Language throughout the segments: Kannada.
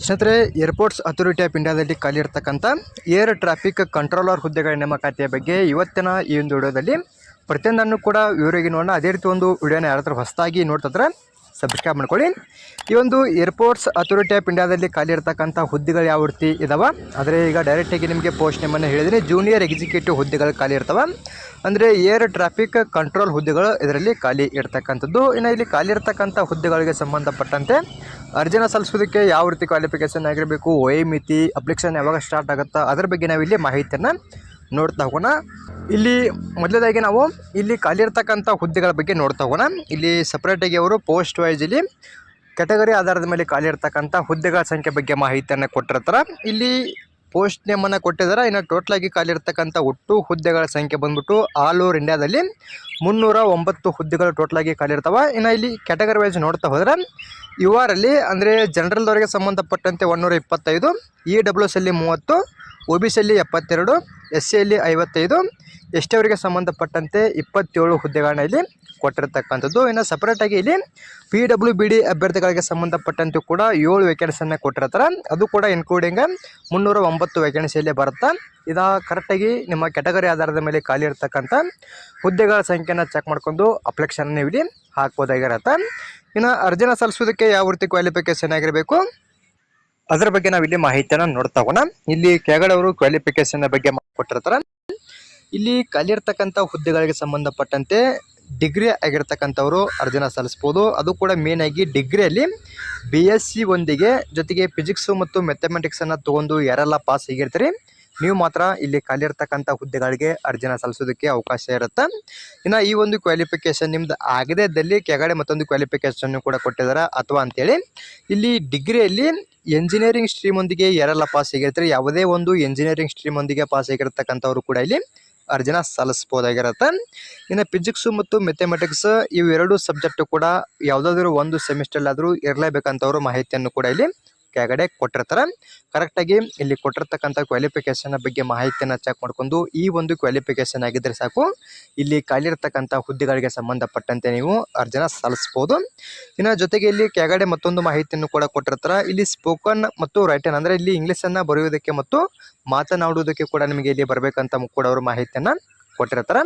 ಸ್ನೇಹಿತರೆ, ಏರ್ಪೋರ್ಟ್ಸ್ ಅಥಾರಿಟಿ ಆಫ್ ಇಂಡಿಯಾದಲ್ಲಿ ಖಾಲಿ ಇರತಕ್ಕಂಥ ಏರ್ ಟ್ರಾಫಿಕ್ ಕಂಟ್ರೋಲರ್ ಹುದ್ದೆಗಳ ನೇಮಕಾತಿಯ ಬಗ್ಗೆ ಇವತ್ತಿನ ಈ ಒಂದು ವಿಡಿಯೋದಲ್ಲಿ ಪ್ರತಿಯೊಂದನ್ನು ಕೂಡ ವಿವರವಾಗಿ ನೋಡೋಣ. ಅದೇ ರೀತಿ ಒಂದು ವಿಡಿಯೋನ ಯಾರಾದರೂ ಹೊಸದಾಗಿ ನೋಡ್ತಿದ್ರೆ ಸಬ್ಸ್ಕ್ರೈಬ್ ಮಾಡ್ಕೊಳ್ಳಿ. ಈ ಒಂದು ಏರ್ಪೋರ್ಟ್ಸ್ ಅಥಾರಿಟಿ ಆಫ್ ಇಂಡಿಯಾದಲ್ಲಿ ಖಾಲಿ ಇರತಕ್ಕಂಥ ಹುದ್ದೆಗಳು ಯಾವ ರೀತಿ ಇದಾವೆ ಅಂದರೆ, ಈಗ ಡೈರೆಕ್ಟಾಗಿ ನಿಮಗೆ ಪೋಸ್ಟ್ ನೇಮನ್ನು ಹೇಳಿದರೆ ಜೂನಿಯರ್ ಎಕ್ಸಿಕ್ಯೂಟಿವ್ ಹುದ್ದೆಗಳು ಖಾಲಿ ಇರ್ತವೆ. ಅಂದರೆ ಏರ್ ಟ್ರಾಫಿಕ್ ಕಂಟ್ರೋಲ್ ಹುದ್ದೆಗಳು ಇದರಲ್ಲಿ ಖಾಲಿ ಇರ್ತಕ್ಕಂಥದ್ದು. ಇನ್ನು ಇಲ್ಲಿ ಖಾಲಿ ಇರ್ತಕ್ಕಂಥ ಹುದ್ದೆಗಳಿಗೆ ಸಂಬಂಧಪಟ್ಟಂತೆ ಅರ್ಜಿನ ಸಲ್ಲಿಸೋದಕ್ಕೆ ಯಾವ ರೀತಿ ಕ್ವಾಲಿಫಿಕೇಷನ್ ಆಗಿರಬೇಕು, ವಯೋಮಿತಿ, ಅಪ್ಲಿಕೇಶನ್ ಯಾವಾಗ ಸ್ಟಾರ್ಟ್ ಆಗುತ್ತಾ, ಅದರ ಬಗ್ಗೆ ನಾವು ಇಲ್ಲಿ ಮಾಹಿತಿಯನ್ನು ನೋಡ್ತಾ ಹೋಗೋಣ. ಇಲ್ಲಿ ಮೊದಲದಾಗಿ ನಾವು ಇಲ್ಲಿ ಖಾಲಿ ಇರ್ತಕ್ಕಂಥ ಹುದ್ದೆಗಳ ಬಗ್ಗೆ ನೋಡ್ತಾ ಹೋಗೋಣ. ಇಲ್ಲಿ ಸಪ್ರೇಟಾಗಿ ಅವರು ಪೋಸ್ಟ್ ವೈಸ್ ಇಲ್ಲಿ ಕ್ಯಾಟಗರಿ ಆಧಾರದ ಮೇಲೆ ಖಾಲಿ ಇರ್ತಕ್ಕಂಥ ಹುದ್ದೆಗಳ ಸಂಖ್ಯೆ ಬಗ್ಗೆ ಮಾಹಿತಿಯನ್ನು ಕೊಟ್ಟಿರ್ತಾರೆ. ಇಲ್ಲಿ ಪೋಸ್ಟ್ ನೇಮನ್ನು ಕೊಟ್ಟಿದ್ದಾರೆ. ಇನ್ನು ಟೋಟಲಾಗಿ ಖಾಲಿ ಇರ್ತಕ್ಕಂಥ ಒಟ್ಟು ಹುದ್ದೆಗಳ ಸಂಖ್ಯೆ ಬಂದ್ಬಿಟ್ಟು ಆಲ್ ಓವರ್ ಇಂಡಿಯಾದಲ್ಲಿ 309 ಹುದ್ದೆಗಳು ಟೋಟಲಾಗಿ ಖಾಲಿ ಇರ್ತವೆ. ಇನ್ನು ಇಲ್ಲಿ ಕ್ಯಾಟಗರಿ ವೈಸ್ ನೋಡ್ತಾ ಹೋದ್ರೆ ಇವರಲ್ಲಿ ಅಂದರೆ ಜನರಲ್ದವರಿಗೆ ಸಂಬಂಧಪಟ್ಟಂತೆ 125, EWS ಅಲ್ಲಿ 30, OBC ಅಲ್ಲಿ 72, SC ಅಲ್ಲಿ 55, ST ಅವರಿಗೆ ಸಂಬಂಧಪಟ್ಟಂತೆ 27 ಹುದ್ದೆಗಳನ್ನ ಇಲ್ಲಿ ಕೊಟ್ಟಿರ್ತಕ್ಕಂಥದ್ದು. ಇನ್ನು ಸಪ್ರೇಟಾಗಿ ಇಲ್ಲಿ PWBD ಅಭ್ಯರ್ಥಿಗಳಿಗೆ ಸಂಬಂಧಪಟ್ಟಂತೆ ಕೂಡ 7 ವೇಕೆನ್ಸಿಯನ್ನು ಕೊಟ್ಟಿರ್ತಾರೆ. ಅದು ಕೂಡ ಇನ್ಕ್ಲೂಡಿಂಗ್ 309 ವೇಕೆನ್ಸಿಯಲ್ಲಿ ಬರುತ್ತೆ. ಇದು ಕರೆಕ್ಟಾಗಿ ನಿಮ್ಮ ಕ್ಯಾಟಗರಿ ಆಧಾರದ ಮೇಲೆ ಖಾಲಿ ಇರ್ತಕ್ಕಂಥ ಹುದ್ದೆಗಳ ಸಂಖ್ಯೆನ ಚೆಕ್ ಮಾಡ್ಕೊಂಡು ಅಪ್ಲಿಕೇಶನ್ ನೀವು ಇಲ್ಲಿ ಹಾಕ್ಬೋದಾಗಿರುತ್ತೆ. ಇನ್ನು ಅರ್ಜಿನ ಸಲ್ಲಿಸೋದಕ್ಕೆ ಯಾವ ರೀತಿ ಕ್ವಾಲಿಫಿಕೇಷನ್ ಆಗಿರಬೇಕು ಅದರ ಬಗ್ಗೆ ನಾವು ಇಲ್ಲಿ ಮಾಹಿತಿಯನ್ನು ನೋಡ್ತಾ ಹೋಗೋಣ. ಇಲ್ಲಿ ಕೆಳಗಡೆ ಅವರು ಕ್ವಾಲಿಫಿಕೇಷನ್ ಬಗ್ಗೆ ಕೊಟ್ಟಿರ್ತಾರೆ. ಇಲ್ಲಿ ಖಾಲಿ ಇರ್ತಕ್ಕಂಥ ಹುದ್ದೆಗಳಿಗೆ ಸಂಬಂಧಪಟ್ಟಂತೆ ಡಿಗ್ರಿ ಆಗಿರ್ತಕ್ಕಂಥವರು ಅರ್ಜಿನ ಸಲ್ಲಿಸ್ಬೋದು. ಅದು ಕೂಡ ಮೇನ್ ಆಗಿ ಡಿಗ್ರಿಯಲ್ಲಿ BSc ಒಂದಿಗೆ ಜೊತೆಗೆ ಫಿಸಿಕ್ಸು ಮತ್ತು ಮ್ಯಾಥಮೆಟಿಕ್ಸನ್ನು ತೊಗೊಂಡು ಯಾರೆಲ್ಲ ಪಾಸ್ ಆಗಿರ್ತೀರಿ ನೀವು ಮಾತ್ರ ಇಲ್ಲಿ ಖಾಲಿ ಇರ್ತಕ್ಕಂಥ ಹುದ್ದೆಗಳಿಗೆ ಅರ್ಜಿನ ಸಲ್ಲಿಸೋದಕ್ಕೆ ಅವಕಾಶ ಇರುತ್ತೆ. ಇನ್ನು ಈ ಒಂದು ಕ್ವಾಲಿಫಿಕೇಷನ್ ನಿಮ್ದು ಆಗದೇ ಇದ್ದಲ್ಲಿ ಕೆಳಗಡೆ ಮತ್ತೊಂದು ಕ್ವಾಲಿಫಿಕೇಷನ್ ಕೂಡ ಕೊಟ್ಟಿದ್ದಾರೆ. ಅಥವಾ ಅಂತೇಳಿ ಇಲ್ಲಿ ಡಿಗ್ರಿಯಲ್ಲಿ ಎಂಜಿನಿಯರಿಂಗ್ ಸ್ಟ್ರೀಮ್ ಒಂದಿಗೆ ಯಾರೆಲ್ಲ ಪಾಸ್ ಆಗಿರ್ತೀರಿ, ಯಾವುದೇ ಒಂದು ಎಂಜಿನಿಯರಿಂಗ್ ಸ್ಟ್ರೀಮ್ ಒಂದಿಗೆ ಪಾಸ್ ಆಗಿರ್ತಕ್ಕಂಥವ್ರು ಕೂಡ ಇಲ್ಲಿ ಅರ್ಜಿನ ಸಲ್ಲಿಸ್ಬೋದಾಗಿರುತ್ತೆ. ಇನ್ನು ಫಿಸಿಕ್ಸು ಮತ್ತು ಮ್ಯಾಥಮೆಟಿಕ್ಸ್ ಇವೆರಡು ಸಬ್ಜೆಕ್ಟು ಕೂಡ ಯಾವುದಾದ್ರೂ ಒಂದು ಸೆಮಿಸ್ಟರ್ಲಾದರೂ ಇರಲೇಬೇಕಂತವರು ಮಾಹಿತಿಯನ್ನು ಕೂಡ ಇಲ್ಲಿ ಕೆಳಗಡೆ ಕೊಟ್ಟಿರ್ತಾರೆ. ಕರೆಕ್ಟಾಗಿ ಇಲ್ಲಿ ಕೊಟ್ಟಿರ್ತಕ್ಕಂಥ ಕ್ವಾಲಿಫಿಕೇಷನ್ ಬಗ್ಗೆ ಮಾಹಿತಿಯನ್ನು ಚೆಕ್ ಮಾಡ್ಕೊಂಡು ಈ ಒಂದು ಕ್ವಾಲಿಫಿಕೇಷನ್ ಆಗಿದ್ದರೆ ಸಾಕು, ಇಲ್ಲಿ ಖಾಲಿ ಇರ್ತಕ್ಕಂಥ ಹುದ್ದೆಗಳಿಗೆ ಸಂಬಂಧಪಟ್ಟಂತೆ ನೀವು ಅರ್ಜಿನ ಸಲ್ಲಿಸ್ಬೋದು. ಇನ್ನು ಜೊತೆಗೆ ಇಲ್ಲಿ ಕೆಳಗಡೆ ಮತ್ತೊಂದು ಮಾಹಿತಿಯನ್ನು ಕೂಡ ಕೊಟ್ಟಿರ್ತಾರೆ. ಇಲ್ಲಿ ಸ್ಪೋಕನ್ ಮತ್ತು ರೈಟನ್ ಅಂದರೆ ಇಲ್ಲಿ ಇಂಗ್ಲೀಷನ್ನು ಬರೆಯೋದಕ್ಕೆ ಮತ್ತು ಮಾತನಾಡುವುದಕ್ಕೆ ಕೂಡ ನಿಮಗೆ ಇಲ್ಲಿ ಬರಬೇಕಂತ ಕೂಡ ಅವರು ಮಾಹಿತಿಯನ್ನು ಕೊಟ್ಟಿರ್ತಾರೆ.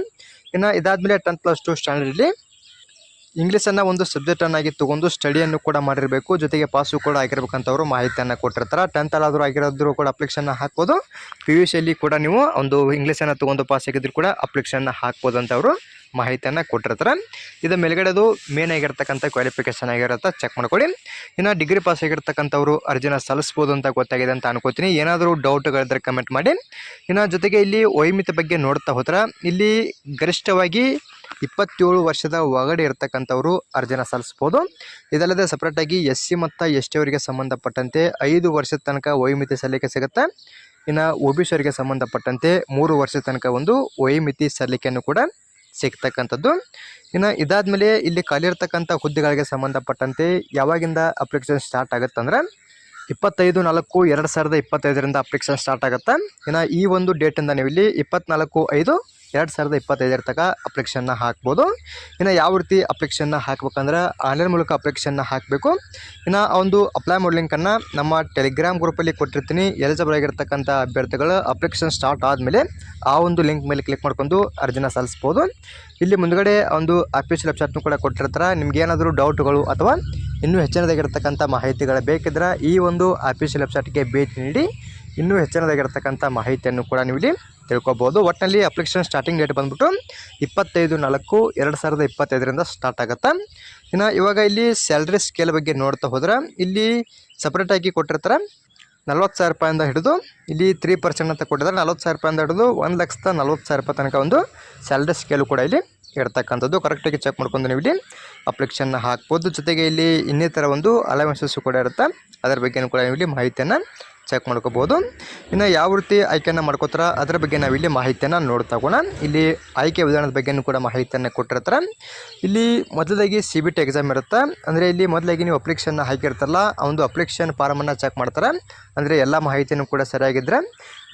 ಇನ್ನು ಇದಾದಮೇಲೆ 10+2 ಸ್ಟ್ಯಾಂಡರ್ಡಲ್ಲಿ ಇಂಗ್ಲೀಷನ್ನು ಒಂದು ಸಬ್ಜೆಕ್ಟನ್ನಾಗಿ ತೊಗೊಂಡು ಸ್ಟಡಿಯನ್ನು ಕೂಡ ಮಾಡಿರಬೇಕು, ಜೊತೆಗೆ ಪಾಸು ಕೂಡ ಆಗಿರ್ಬೇಕಂತವರು ಮಾಹಿತಿಯನ್ನು ಕೊಟ್ಟಿರ್ತಾರೆ. 10th ಆದರೂ ಆಗಿರೋದ್ರು ಕೂಡ ಅಪ್ಲಿಕೇಶನ್ ಹಾಕ್ಬೋದು. PUC ಅಲ್ಲಿ ಕೂಡ ನೀವು ಒಂದು ಇಂಗ್ಲೀಷನ್ನು ತೊಗೊಂಡು ಪಾಸ್ ಆಗಿದ್ರು ಕೂಡ ಅಪ್ಲಿಕೇಶನ್ ಹಾಕ್ಬೋದು ಅಂತ ಅವರು ಮಾಹಿತಿಯನ್ನು ಕೊಟ್ಟಿರ್ತಾರೆ. ಇದು ಮೇಲ್ಗಡೆದು ಮೇನ್ ಆಗಿರ್ತಕ್ಕಂಥ ಕ್ವಾಲಿಫಿಕೇಷನ್ ಆಗಿರುತ್ತೆ, ಚೆಕ್ ಮಾಡ್ಕೊಳ್ಳಿ. ಇನ್ನು ಡಿಗ್ರಿ ಪಾಸ್ ಆಗಿರ್ತಕ್ಕಂಥವ್ರು ಅರ್ಜಿನ ಸಲ್ಲಿಸ್ಬೋದು ಅಂತ ಗೊತ್ತಾಗಿದೆ ಅಂತ ಅನ್ಕೋತೀನಿ. ಏನಾದರೂ ಡೌಟ್ಗಳಿದ್ರೆ ಕಮೆಂಟ್ ಮಾಡಿ. ಇನ್ನು ಜೊತೆಗೆ ಇಲ್ಲಿ ವಯೋಮಿತಿ ಬಗ್ಗೆ ನೋಡ್ತಾ ಹೋದ್ರೆ ಇಲ್ಲಿ ಗರಿಷ್ಠವಾಗಿ 27 ವರ್ಷದ ಒಳಗಡೆ ಇರ್ತಕ್ಕಂಥವ್ರು ಅರ್ಜಿನ ಸಲ್ಲಿಸ್ಬೋದು. ಇದಲ್ಲದೆ ಸಪ್ರೇಟಾಗಿ SC ಮತ್ತು ST ಅವರಿಗೆ ಸಂಬಂಧಪಟ್ಟಂತೆ 5 ವರ್ಷದ ತನಕ ವಯೋಮಿತಿ ಸಲ್ಲಿಕೆ ಸಿಗುತ್ತೆ. ಇನ್ನು OBC ಅವರಿಗೆ ಸಂಬಂಧಪಟ್ಟಂತೆ 3 ವರ್ಷದ ತನಕ ಒಂದು ವಯೋಮಿತಿ ಸಲ್ಲಿಕೆಯನ್ನು ಕೂಡ ಸಿಗ್ತಕ್ಕಂಥದ್ದು. ಇನ್ನು ಇದಾದಮೇಲೆ ಇಲ್ಲಿ ಖಾಲಿ ಇರ್ತಕ್ಕಂಥ ಹುದ್ದೆಗಳಿಗೆ ಸಂಬಂಧಪಟ್ಟಂತೆ ಯಾವಾಗಿಂದ ಅಪ್ಲಿಕೇಶನ್ ಸ್ಟಾರ್ಟ್ ಆಗುತ್ತೆ ಅಂದರೆ 25/4/2025 ಅಪ್ಲಿಕೇಶನ್ ಸ್ಟಾರ್ಟ್ ಆಗುತ್ತೆ. ಇನ್ನು ಈ ಒಂದು ಡೇಟಿಂದ ನೀವು ಇಲ್ಲಿ 24/5/2025 ತನಕ ಅಪ್ಲಿಕೇಶನ್ನ ಹಾಕ್ಬೋದು. ಇನ್ನು ಯಾವ ರೀತಿ ಅಪ್ಲಿಕೇಶನ್ನ ಹಾಕ್ಬೇಕಂದ್ರೆ ಆನ್ಲೈನ್ ಮೂಲಕ ಅಪ್ಲಿಕೇಶನ್ನ ಹಾಕಬೇಕು. ಇನ್ನು ಆ ಒಂದು ಅಪ್ಲೈ ಮಾಡೋ ಲಿಂಕನ್ನು ನಮ್ಮ ಟೆಲಿಗ್ರಾಮ್ ಗ್ರೂಪಲ್ಲಿ ಕೊಟ್ಟಿರ್ತೀನಿ. ಎಲಿಜಿಬಲ್ ಆಗಿರ್ತಕ್ಕಂಥ ಅಭ್ಯರ್ಥಿಗಳು ಅಪ್ಲಿಕೇಶನ್ ಸ್ಟಾರ್ಟ್ ಆದಮೇಲೆ ಆ ಒಂದು ಲಿಂಕ್ ಮೇಲೆ ಕ್ಲಿಕ್ ಮಾಡ್ಕೊಂಡು ಅರ್ಜಿನ ಸಲ್ಲಿಸ್ಬೋದು. ಇಲ್ಲಿ ಮುಂದ್ಗಡೆ ಒಂದು ಅಫಿಷಿಯಲ್ ವೆಬ್ಸೈಟ್ನು ಕೂಡ ಕೊಟ್ಟಿರ್ತಾರೆ. ನಿಮ್ಗೆ ಏನಾದರೂ ಡೌಟ್ಗಳು ಅಥವಾ ಇನ್ನೂ ಹೆಚ್ಚಿನದಾಗಿರ್ತಕ್ಕಂಥ ಮಾಹಿತಿಗಳು ಬೇಕಿದ್ರೆ ಈ ಒಂದು ಅಫಿಷಿಯಲ್ ವೆಬ್ಸೈಟ್ಗೆ ಭೇಟಿ ನೀಡಿ ಇನ್ನೂ ಹೆಚ್ಚಿನದಾಗಿರ್ತಕ್ಕಂಥ ಮಾಹಿತಿಯನ್ನು ಕೂಡ ನೀವು ಇಲ್ಲಿ ತಿಳ್ಕೊಬೋದು. ಒಟ್ಟಿನಲ್ಲಿ ಅಪ್ಲಿಕೇಶನ್ ಸ್ಟಾರ್ಟಿಂಗ್ ಡೇಟ್ ಬಂದ್ಬಿಟ್ಟು 25/4/2025 ಸ್ಟಾರ್ಟ್ ಆಗುತ್ತೆ. ಇನ್ನು ಇವಾಗ ಇಲ್ಲಿ ಸ್ಯಾಲ್ರಿ ಸ್ಕೇಲ್ ಬಗ್ಗೆ ನೋಡ್ತಾ ಹೋದ್ರೆ ಇಲ್ಲಿ ಸಪ್ರೇಟಾಗಿ ಕೊಟ್ಟಿರ್ತಾರೆ. 40,000 ರೂಪಾಯಿಂದ ಹಿಡಿದು ಇಲ್ಲಿ 3% ಅಂತ ಕೊಟ್ಟಿದ್ದಾರೆ. 40,000 ರೂಪಾಯಿಂದ ಹಿಡಿದು 1,40,000 ರೂಪಾಯಿ ತನಕ ಒಂದು ಸ್ಯಾಲ್ರಿ ಸ್ಕೇಲು ಕೂಡ ಇಲ್ಲಿ ಇರ್ತಕ್ಕಂಥದ್ದು. ಕರೆಕ್ಟಾಗಿ ಚೆಕ್ ಮಾಡ್ಕೊಂಡು ನೀವು ಇಲ್ಲಿ ಅಪ್ಲಿಕೇಶನ್ನ ಹಾಕ್ಬೋದು. ಜೊತೆಗೆ ಇಲ್ಲಿ ಇನ್ನಿತರ ಒಂದು ಅಲವೆನ್ಸಸ್ಸು ಕೂಡ ಇರುತ್ತೆ, ಅದರ ಬಗ್ಗೆ ಕೂಡ ನೀವು ಇಲ್ಲಿ ಮಾಹಿತಿಯನ್ನು ಚೆಕ್ ಮಾಡ್ಕೋಬೋದು. ಇನ್ನು ಯಾವ ರೀತಿ ಆಯ್ಕೆಯನ್ನು ಮಾಡ್ಕೋತಾರೆ ಅದರ ಬಗ್ಗೆ ನಾವು ಇಲ್ಲಿ ಮಾಹಿತಿಯನ್ನು ನೋಡ್ತಾ ಹೋಗೋಣ. ಇಲ್ಲಿ ಆಯ್ಕೆ ವಿಧಾನದ ಬಗ್ಗೆಯೂ ಕೂಡ ಮಾಹಿತಿಯನ್ನು ಕೊಟ್ಟಿರ್ತಾರೆ. ಇಲ್ಲಿ ಮೊದಲಾಗಿ CBT ಎಕ್ಸಾಮ್ ಇರುತ್ತೆ. ಅಂದರೆ ಇಲ್ಲಿ ಮೊದಲಾಗಿ ನೀವು ಅಪ್ಲಿಕೇಶನ್ನ ಹಾಕಿರ್ತಾರಲ್ಲ ಆ ಒಂದು ಅಪ್ಲಿಕೇಶನ್ ಫಾರ್ಮನ್ನು ಚೆಕ್ ಮಾಡ್ತಾರೆ. ಅಂದರೆ ಎಲ್ಲ ಮಾಹಿತಿಯೂ ಕೂಡ ಸರಿಯಾಗಿದ್ದರೆ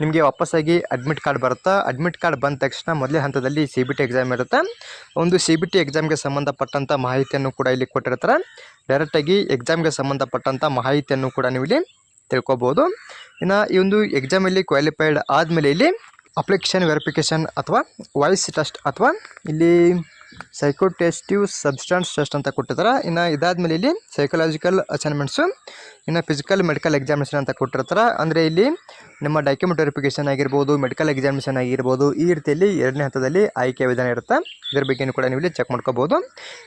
ನಿಮಗೆ ವಾಪಸ್ಸಾಗಿ ಅಡ್ಮಿಟ್ ಕಾರ್ಡ್ ಬರುತ್ತೆ. ಅಡ್ಮಿಟ್ ಕಾರ್ಡ್ ಬಂದ ತಕ್ಷಣ ಮೊದಲೇ ಹಂತದಲ್ಲಿ CBT ಎಕ್ಸಾಮ್ ಇರುತ್ತೆ. ಒಂದು CBT ಎಕ್ಸಾಮ್ಗೆ ಸಂಬಂಧಪಟ್ಟಂಥ ಮಾಹಿತಿಯನ್ನು ಕೂಡ ಇಲ್ಲಿ ಕೊಟ್ಟಿರ್ತಾರೆ. ಡೈರೆಕ್ಟಾಗಿ ಎಕ್ಸಾಮ್ಗೆ ಸಂಬಂಧಪಟ್ಟಂಥ ಮಾಹಿತಿಯನ್ನು ಕೂಡ ನೀವು ಇಲ್ಲಿ ತಿಳ್ಕೊಬೋದು. ಇನ್ನು ಈ ಒಂದು ಎಕ್ಸಾಮಲ್ಲಿ ಕ್ವಾಲಿಫೈಡ್ ಆದಮೇಲೆ ಇಲ್ಲಿ ಅಪ್ಲಿಕೇಶನ್ ವೆರಿಫಿಕೇಷನ್ ಅಥವಾ ವಾಯ್ಸ್ ಟೆಸ್ಟ್ ಅಥವಾ ಇಲ್ಲಿ ಸೈಕೋಟೆಸ್ಟಿವ್ ಸಬ್ಸ್ಟಾನ್ಸ್ ಟೆಸ್ಟ್ ಅಂತ ಕೊಟ್ಟಿರ್ತಾರೆ. ಇನ್ನು ಇದಾದಮೇಲೆ ಇಲ್ಲಿ ಸೈಕಲಾಜಿಕಲ್ ಅಸೈನ್ಮೆಂಟ್ಸು, ಇನ್ನು ಫಿಸಿಕಲ್ ಮೆಡಿಕಲ್ ಎಕ್ಸಾಮಿನೇಷನ್ ಅಂತ ಕೊಟ್ಟಿರ್ತಾರೆ. ಅಂದರೆ ಇಲ್ಲಿ ನಿಮ್ಮ ಡಾಕ್ಯುಮೆಂಟ್ ವೆರಿಫಿಕೇಷನ್ ಆಗಿರ್ಬೋದು, ಮೆಡಿಕಲ್ ಎಕ್ಸಾಮಿನೇಷನ್ ಆಗಿರ್ಬೋದು, ಈ ರೀತಿಯಲ್ಲಿ 2ನೇ ಹಂತದಲ್ಲಿ ಆಯ್ಕೆ ವಿಧಾನ ಇರುತ್ತೆ. ಇದರ ಬಗ್ಗೆ ಕೂಡ ನೀವು ಇಲ್ಲಿ ಚೆಕ್ ಮಾಡ್ಕೋಬೋದು.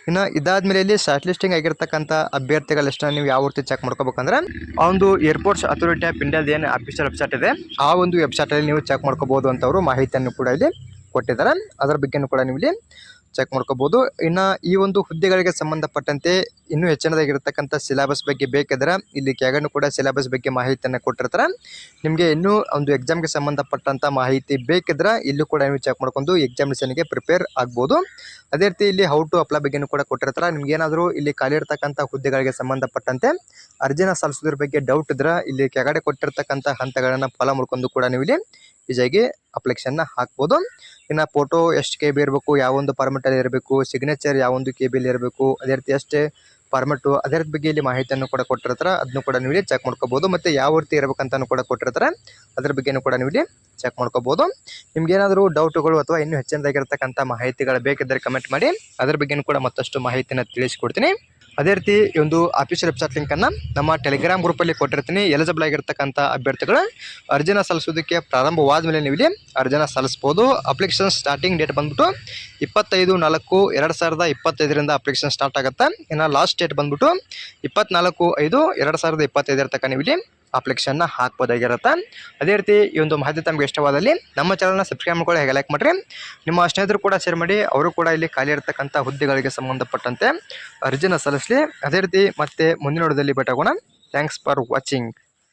ಇನ್ನು ಇದಾದಮೇಲೆ ಇಲ್ಲಿ ಶಾರ್ಟ್ ಲಿಸ್ಟಿಂಗ್ ಆಗಿರ್ತಕ್ಕಂಥ ಅಭ್ಯರ್ಥಿಗಳ ಲಿಸ್ಟನ್ನು ನೀವು ಯಾವ ರೀತಿ ಚೆಕ್ ಮಾಡ್ಕೋಬೇಕಂದ್ರೆ ಆ ಒಂದು ಏರ್ಪೋರ್ಟ್ಸ್ ಅಥಾರಿಟಿ ಆಫ್ ಇಂಡಿಯಾದ ಏನು ಅಫಿಷಿಯಲ್ ವೆಬ್ಸೈಟ್ ಇದೆ ಆ ಒಂದು ವೆಬ್ಸೈಟಲ್ಲಿ ನೀವು ಚೆಕ್ ಮಾಡ್ಕೋಬೋದು ಅಂತವರು ಮಾಹಿತಿಯನ್ನು ಕೂಡ ಇಲ್ಲಿ ಕೊಟ್ಟಿದ್ದಾರೆ. ಅದರ ಬಗ್ಗೆನೂ ಕೂಡ ನೀವು ಇಲ್ಲಿ ಚೆಕ್ ಮಾಡ್ಕೋಬೋದು. ಇನ್ನು ಈ ಒಂದು ಹುದ್ದೆಗಳಿಗೆ ಸಂಬಂಧಪಟ್ಟಂತೆ ಇನ್ನೂ ಹೆಚ್ಚಿನದಾಗಿರ್ತಕ್ಕಂಥ ಸಿಲೆಬಸ್ ಬಗ್ಗೆ ಬೇಕಿದ್ರೆ ಇಲ್ಲಿ ಕೆಳಗಡೆ ಕೂಡ ಸಿಲೆಬಸ್ ಬಗ್ಗೆ ಮಾಹಿತಿಯನ್ನು ಕೊಟ್ಟಿರ್ತಾರೆ. ನಿಮಗೆ ಇನ್ನೂ ಒಂದು ಎಕ್ಸಾಮ್ಗೆ ಸಂಬಂಧಪಟ್ಟಂಥ ಮಾಹಿತಿ ಬೇಕಿದ್ರೆ ಇಲ್ಲೂ ಕೂಡ ನೀವು ಚೆಕ್ ಮಾಡ್ಕೊಂಡು ಎಕ್ಸಾಮಿನೇಷನ್ಗೆ ಪ್ರಿಪೇರ್ ಆಗ್ಬೋದು. ಅದೇ ರೀತಿ ಇಲ್ಲಿ ಹೌ ಟು ಅಪ್ಲೈ ಬಗ್ಗೆನೂ ಕೂಡ ಕೊಟ್ಟಿರ್ತಾರೆ. ನಿಮ್ಗೇನಾದರೂ ಇಲ್ಲಿ ಖಾಲಿ ಇರ್ತಕ್ಕಂಥ ಹುದ್ದೆಗಳಿಗೆ ಸಂಬಂಧಪಟ್ಟಂತೆ ಅರ್ಜಿನ ಸಲ್ಲಿಸೋದ್ರ ಬಗ್ಗೆ ಡೌಟ್ ಇದ್ರೆ ಇಲ್ಲಿ ಕೆಳಗಡೆ ಕೊಟ್ಟಿರ್ತಕ್ಕಂಥ ಹಂತಗಳನ್ನು ಫಾಲೋ ಮಾಡ್ಕೊಂಡು ಕೂಡ ನೀವು ಇಲ್ಲಿ ಈಸಿಯಾಗಿ ಅಪ್ಲಿಕೇಶನ್ನ ಹಾಕ್ಬೋದು. ಇನ್ನು ಫೋಟೋ ಎಷ್ಟು KB ಇರಬೇಕು, ಯಾವೊಂದು ಫಾರ್ಮೆಟಲ್ಲಿ ಇರಬೇಕು, ಸಿಗ್ನೇಚರ್ ಯಾವೊಂದು KBಯಲ್ಲಿ ಇರಬೇಕು, ಅದೇ ರೀತಿ ಅಷ್ಟೇ ಫಾರ್ಮೆಟು, ಅದೇ ರೀತಿ ಬಗ್ಗೆ ಇಲ್ಲಿ ಮಾಹಿತಿಯನ್ನು ಕೂಡ ಕೊಟ್ಟಿರ್ತಾರೆ. ಅದನ್ನು ಕೂಡ ನೀವು ಇಲ್ಲಿ ಚೆಕ್ ಮಾಡ್ಕೋಬೋದು. ಮತ್ತು ಯಾವ ರೀತಿ ಇರಬೇಕಂತಲೂ ಕೂಡ ಕೊಟ್ಟಿರ್ತಾರೆ. ಅದ್ರ ಬಗ್ಗೆನೂ ಕೂಡ ನೀವು ಇಲ್ಲಿ ಚೆಕ್ ಮಾಡ್ಕೋಬೋದು. ನಿಮ್ಗೇನಾದರೂ ಡೌಟುಗಳು ಅಥವಾ ಇನ್ನೂ ಹೆಚ್ಚಿನದಾಗಿರ್ತಕ್ಕಂಥ ಮಾಹಿತಿಗಳು ಬೇಕಿದ್ದರೆ ಕಮೆಂಟ್ ಮಾಡಿ, ಅದ್ರ ಬಗ್ಗೆನೂ ಕೂಡ ಮತ್ತಷ್ಟು ಮಾಹಿತಿನ ತಿಳಿಸ್ಕೊಡ್ತೀನಿ. ಅದೇ ರೀತಿ ಈ ಒಂದು ಆಫೀಷಿಯಲ್ ವೆಬ್ಸೈಟ್ ಲಿಂಕನ್ನು ನಮ್ಮ ಟೆಲಿಗ್ರಾಮ್ ಗ್ರೂಪಲ್ಲಿ ಕೊಟ್ಟಿರ್ತೀನಿ. ಎಲಿಜಿಬಲ್ ಆಗಿರ್ತಕ್ಕಂಥ ಅಭ್ಯರ್ಥಿಗಳು ಅರ್ಜಿನ ಸಲ್ಲಿಸೋದಕ್ಕೆ ಪ್ರಾರಂಭವಾದ ಮೇಲೆ ನೀವು ಇಲ್ಲಿ ಅರ್ಜಿನ ಸಲ್ಲಿಸ್ಬೋದು. ಅಪ್ಲಿಕೇಶನ್ ಸ್ಟಾರ್ಟಿಂಗ್ ಡೇಟ್ ಬಂದ್ಬಿಟ್ಟು 25/4/2025 ಅಪ್ಲಿಕೇಶನ್ ಸ್ಟಾರ್ಟ್ ಆಗುತ್ತೆ. ಇನ್ನು ಲಾಸ್ಟ್ ಡೇಟ್ ಬಂದ್ಬಿಟ್ಟು 24/5/2025 ತನಕ ನೀವು ಇಲ್ಲಿ ಅಪ್ಲಿಕೇಶನ್ನ ಹಾಕ್ಬೋದಾಗಿರುತ್ತೆ. ಅದೇ ರೀತಿ ಈ ಒಂದು ಮಾಹಿತಿ ತಮಗೆ ಇಷ್ಟವಾದಲ್ಲಿ ನಮ್ಮ ಚಾನಲ್ನ ಸಬ್ಸ್ಕ್ರೈಬ್ ಮಾಡ್ಕೊಳ್ಳಿ, ಹಾಗೆ ಲೈಕ್ ಮಾಡಿರಿ. ನಿಮ್ಮ ಸ್ನೇಹಿತರು ಕೂಡ ಶೇರ್ ಮಾಡಿ, ಅವರು ಕೂಡ ಇಲ್ಲಿ ಖಾಲಿ ಇರತಕ್ಕಂಥ ಹುದ್ದೆಗಳಿಗೆ ಸಂಬಂಧಪಟ್ಟಂತೆ ಅರ್ಜಿನ ಸಲ್ಲಿಸಲಿ. ಅದೇ ರೀತಿ ಮತ್ತೆ ಮುಂದಿನ ವಿಡಿಯೋದಲ್ಲಿ ಭೇಟಿಯಾಗೋಣ. Thanks for watching.